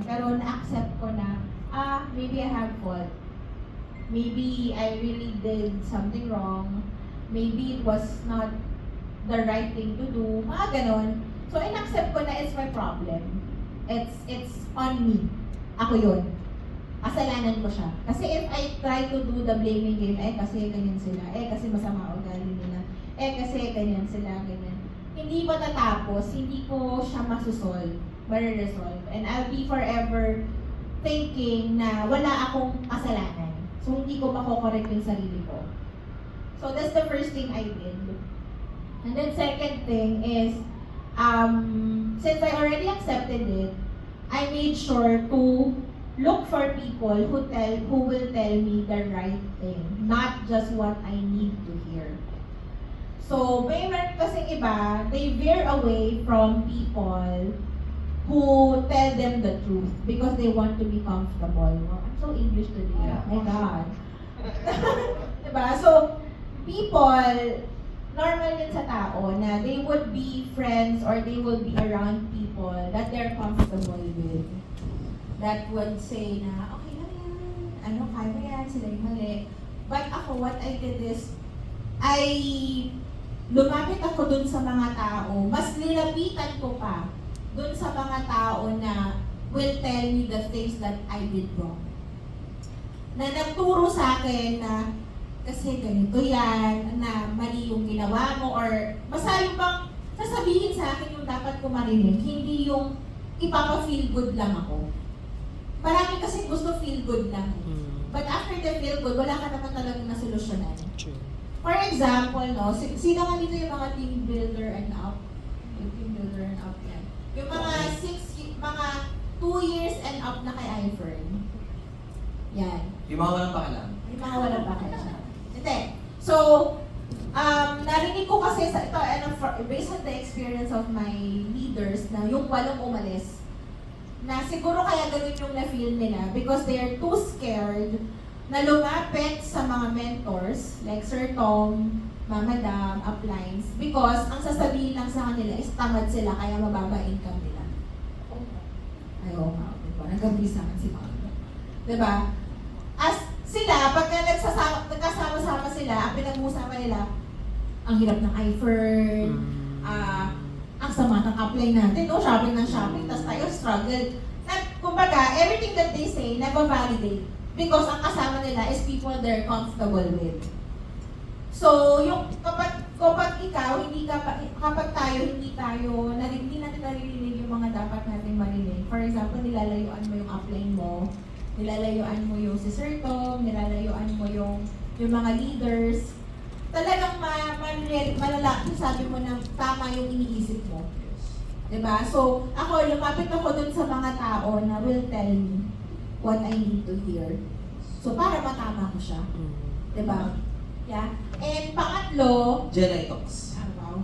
Pero na-accept ko na, maybe I have fault. Maybe I really did something wrong. Maybe it was not the right thing to do. Mga ganon. So, in-accept ko na it's my problem. It's on me. Ako yun. Kasalanan ko siya. Kasi if I try to do the blaming game, kasi ganyan sila, kasi masama ugali nila, kasi ganyan sila, ganyan. Hindi matatapos, hindi ko siya mariresolve. And I'll be forever thinking na wala akong kasalanan. So, hindi ko makokorek yung sarili ko. So, that's the first thing I did. And then second thing is, since I already accepted it, I made sure to look for people who will tell me the right thing, not just what I need to hear. So, may meron kasing iba, they veer away from people who tell them the truth because they want to be comfortable. Oh, I'm so English today. Yeah. My God. Diba? So, people, normal yun sa tao na they would be friends or they will be around people that they're comfortable with. That would say na, okay lang yan, kaya yan, sila yung mali. But ako, what I did is, lumapit ako dun sa mga tao, mas nilapitan ko pa dun sa mga tao na will tell me the things that I did wrong. Na nagturo sa akin na, kasi ganito yan, na mali yung ginawa mo, or basta yung bang sasabihin sa akin yung dapat ko marinig, hindi yung ipapa-feel good lang ako. Marami kasi gusto feel good lang. But after the feel good, wala ka naman talagang nasolusyonan. For example, no, sino nga dito yung mga team builder and up? Yung team builder and up yan. Yung mga 2 years and up na kay iFern. Yan. Yung mga walang pakialam. Yung mga walang pakialam. Hindi. So, narinig ko kasi sa ito, based on the experience of my leaders, na yung walong umalis, na siguro kaya ganun yung na-feel nila because they are too scared na lumapit sa mga mentors like Sir Tom, Mama Dam, uplines, because ang sasabihin lang sa kanila is tamad sila kaya mababa income nila. Ayaw nga, diba? Nagkabisahan si Mama. Diba? As sila, pagka nagkasama-sama sila, ang pinag-uusapan nila, ang hirap ng iFern, ang sama ng apply natin, no? Shopping ng shopping, tapos tayo struggle. Kumbaga, everything that they say, nag-validate. Because ang kasama nila is people they're comfortable with. So, yung kapag ikaw, kapag tayo, hindi natin naririnig yung mga dapat natin marinig. For example, nilalayuan mo yung upline mo, nilalayuan mo yung si Sir Tom, nilalayuan mo yung mga leaders. Talagang malalaki, sabi mo na tama yung iniisip mo. Diba? So, lumapit ako dun sa mga tao na will tell me what I need to hear. So, para matama ko siya. Diba? Yeah? And pangatlo, Jedi Talks. wow.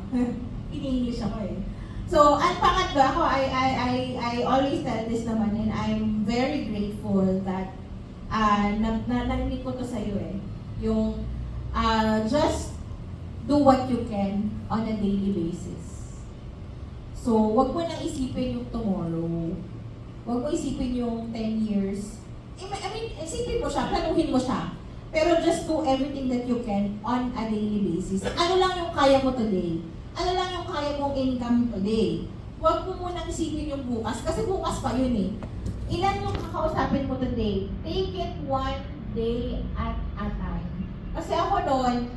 In-English ako eh. So, ang pangatlo, I always tell this naman, and I'm very grateful that narinig ko to sa'yo eh. Yung, just do what you can on a daily basis. So, wag mo nang isipin yung tomorrow. Wag mo isipin yung 10 years. I mean, isipin mo siya, planuhin mo siya. Pero just do everything that you can on a daily basis. Ano lang yung kaya mo today? Ano lang yung kaya mong income today? Wag mo munang isipin yung bukas, kasi bukas pa yun eh. Ilan yung kakausapin mo today? Take it one day at a time. Kasi ako noon,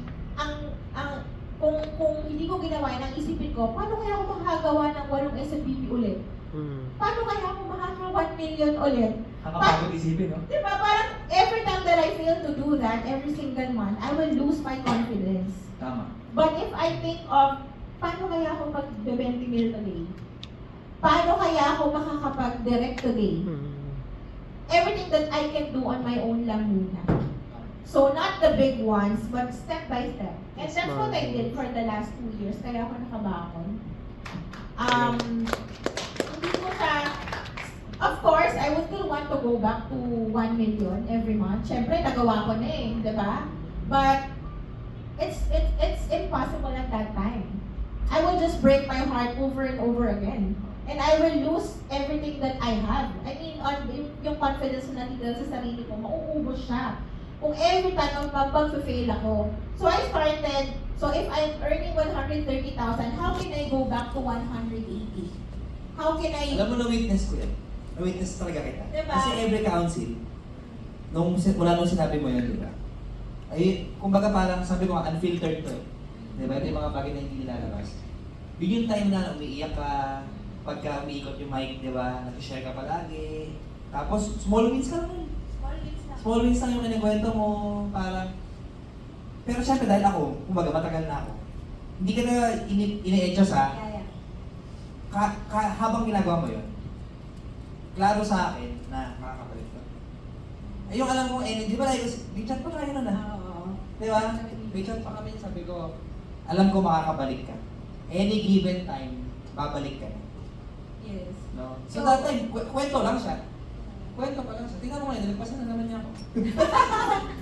kung hindi ko ginawa yun, ang isipin ko, paano kaya ako makagawa ng 8 SMBP ulit? Paano kaya ako makaka 1 million ulit? Nakapagod isipin, no? Diba? Parang every time that I fail to do that, every single month, I will lose my confidence. Tama. But if I think of, paano kaya ako mag-20 mil today? Paano kaya ako makakapag-direct today? Everything that I can do on my own lang muna. So, not the big ones, but step by step. And that's what I did for the last 2 years. Kaya ako nakabakon. Hindi ko siya, of course, I would still want to go back to 1 million every month. Siyempre, nagawa ko na eh, di ba? But, it's impossible at that time. I will just break my heart over and over again. And I will lose everything that I have. I mean, yung confidence na nandito sa sarili ko, mauubos siya. Kung every time mag-fail ako. So I started, so if I'm earning 130,000, how can I go back to 180? How can I... Alam mo, na-witness ko yan. Na-witness talaga kita. Diba? Kasi every council, mula nung sinabi mo yun, di ba? Ay, kumbaga parang sabi ko, unfiltered to eh. Di ba? Ito yung mga bagay na hindi nilalabas. Yun yung time na umiiyak ka, pagka umiikot yung mic, di ba? Nag-share ka palagi. Tapos, small wins ka naman. Small wins lang yung kinikwento mo, parang... Pero syempre dahil ako, kumbaga matagal na ako, hindi ka na ini-adjust ha. Yeah. Habang ginagawa mo yun, klaro sa akin na makakapalit ka. Ay, yung alam mo, di ba may chat pa tayo nun ah? Oo. Di ba? May chat pa kami, sabi ko, alam ko makakabalik ka. Any given time, babalik ka na. Yes. No? So that time, kwento lang siya. Kwento pa lang siya. Tingnan mo ngayon, nalagpasan na naman niya ako.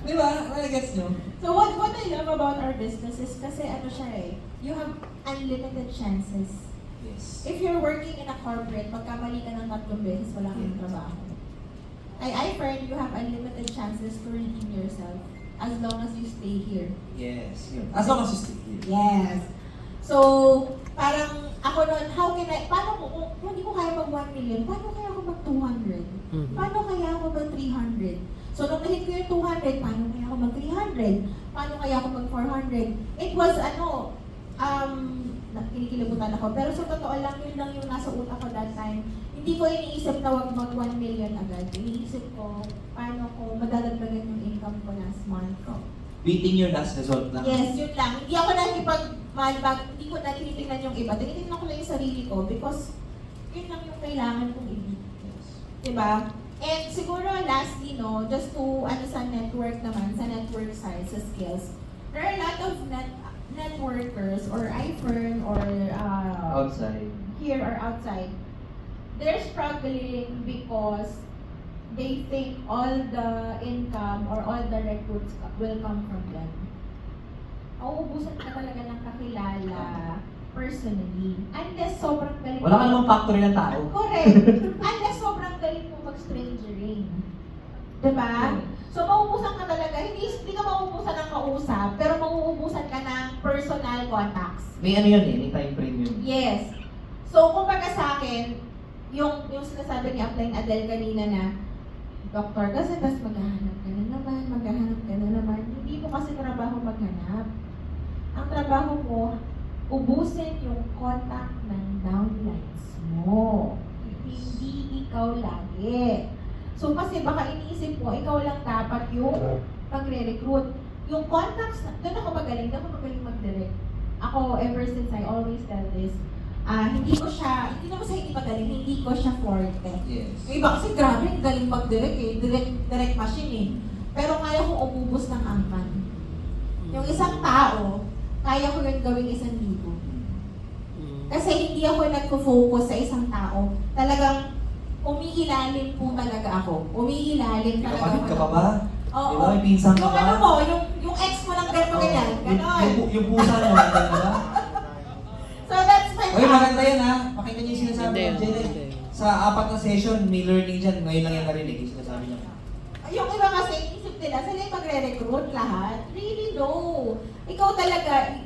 Di ba? Well, gets nyo? So what I love about our business is kasi ano siya eh, you have unlimited chances. Yes. If you're working in a corporate, magkamali ka ng 3 beses, wala kang trabaho. I find you have unlimited chances to redeem yourself as long as you stay here. Yes. Yun. As long as you stay here. Yes. So, parang ako noon, how can I, paano kung hindi ko kaya mag 1 million, paano kaya ako mag 200? Paano kaya ako mag 300? So, nung nahit ko yung 200, paano kaya ako mag 300? Paano kaya ako mag 400? It was kinikilabutan ako. Pero sa totoo lang, yun lang yung nasa utak ko that time. Hindi ko iniisip na wag mag 1 million agad. Iniisip ko, paano ko madadagdagan yung income ko last month. Beating your last result lang. Yes, yun lang. Hindi ako hindi ko na tinitingnan yung iba. Tinitingnan ko lang yung sarili ko because yun lang yung kailangan kong i-beat. Yes. Diba? And siguro lastly, no, just to, sa network naman, sa network side, sa skills, there are a lot of networkers or iFern or Outside. here or outside. They're struggling because they think all the income or all the recruits will come from them. Mauubusan ka talaga ng kakilala personally. Unless sobrang galing Wala ka namang factory ng tao. Correct. Unless sobrang galing mo mag-strangering. Diba? So, mauubusan ka talaga. Hindi ka mauubusan ng kausap, pero mauubusan ka ng personal contacts. May ano yun eh, may time frame yun. Yes. So, kumbaga sa akin, yung sinasabi ni Upline Adele kanina na, Doktor, kasi tas maghahanap ka na naman. Hindi mo kasi trabaho maghanap. Ang trabaho mo, ubusin yung contact ng downlines mo. Hindi ikaw lagi. So kasi baka iniisip mo, ikaw lang dapat yung pagre-recruit. Yung contacts, doon ako magaling mag-direct. Ako, ever since I always tell this, hindi naman sa hindi magaling, hindi ko siya forte. Yes. Yung iba kasi grabe, galing mag-direct eh, direct machine eh. Pero kaya kong umubos ng angkan. Yung isang tao, kaya ko yun gawing 1,000. Kasi hindi ako nagpo-focus sa isang tao. Talagang umiilalim po talaga ako. Umiilalim talaga Kapatid ako. ka pa ba? Oo. Di ba? May pinsan ka Yung ba? ano mo, yung ex mo lang gano'n ganyan. Ganon. Yung pusa mo, di ba? So that's my Oy, maganda yan ha. Pakinggan niyo yung sinasabi Hindi, ng Jenny. hindi. Sa 4 na session, may learning dyan. Ngayon lang yung narinig yung sinasabi niya. Yung iba kasi inisip nila, sila yung magre-recruit lahat. Really no. Ikaw talaga,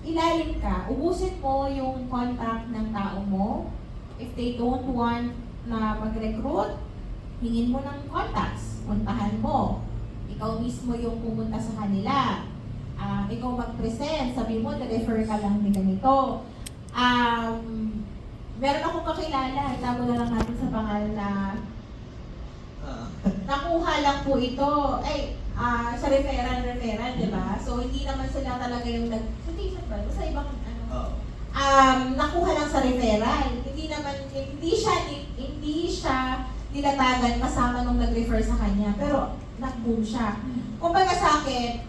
ilalim ka. Ubusin mo yung contact ng tao mo. If they don't want na mag-recruit, hingin mo ng contacts. Puntahan mo. Ikaw mismo yung pumunta sa kanila. Ikaw mag-present. Sabi mo, na-refer ka lang ni ganito. Meron akong kakilala. Itago na lang natin sa pangalan na nakuha lang po ito. Sa referral, di ba? So, hindi naman sila talaga yung sa Facebook ba? Sa ibang, nakuha lang sa referral. Hindi siya nilatagan kasama nung nag-refer sa kanya. Pero, nag-boom siya. Kumbaga sa akin,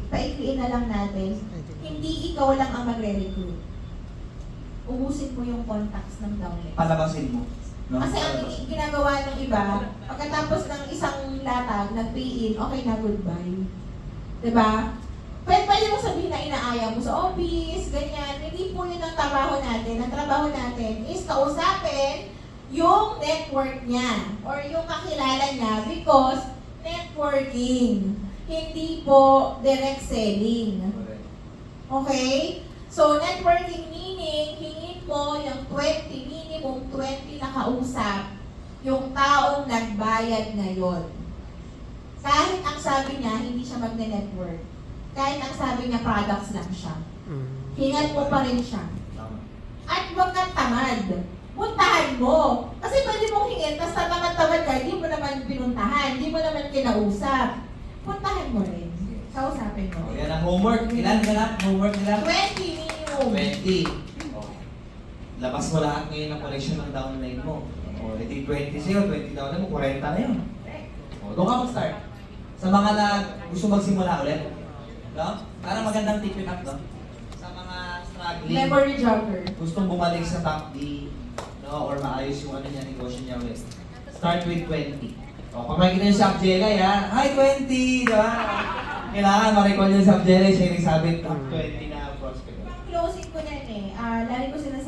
paikliin na lang natin, hindi ikaw lang ang magre-recruit. Ubusin mo yung contacts ng downline. Palabasin mo. No? Kasi ang ginagawa ng iba, pagkatapos ng isang latag, nag-pay in, okay na, goodbye. Diba? Pwede mo sabihin na inaaya mo sa office, ganyan. Hindi po yun ang trabaho natin. Ang trabaho natin is kausapin, yung network niya or yung kakilala niya because networking, hindi po direct selling. Correct. Okay? So, networking meaning, hingin mo yung 20, minimum 20 na kausap yung taong nagbayad ngayon. Kahit ang sabi niya, hindi siya magne-network. Kahit ang sabi niya, products lang siya. Hingan mo pa rin siya. Tama. At huwag kang tamad. Puntahan mo. Kasi pwede mong hingin, tapos tamad-tamad ka, hindi mo naman pinuntahan, hindi mo naman kinausap. Puntahan mo rin. Kausapin mo. O, yan ang homework. Ilan ka lang? Homework nila? 20 minimum. 20. Okay. Labas mo lahat ngayon ng collection ng downline mo. O, edi 20 sa'yo, 20 downline mo, 40 na yun. O, doon ka mag-start. Sa mga na gusto magsimula ulit, no? Para magandang tip yun up, no? Sa mga struggling, Memory jogger. gustong bumalik sa top D, no? Or maayos yung ano niya, negosyo niya ulit. Start with 20. O, pag makikita niyo si Abjela, yan, hi 20! Di ba? Kailangan ma-recall yung si Abjela, siya yung sabi, top 20 na prospect. Closing ko na yun eh. Lagi ko sinasabi.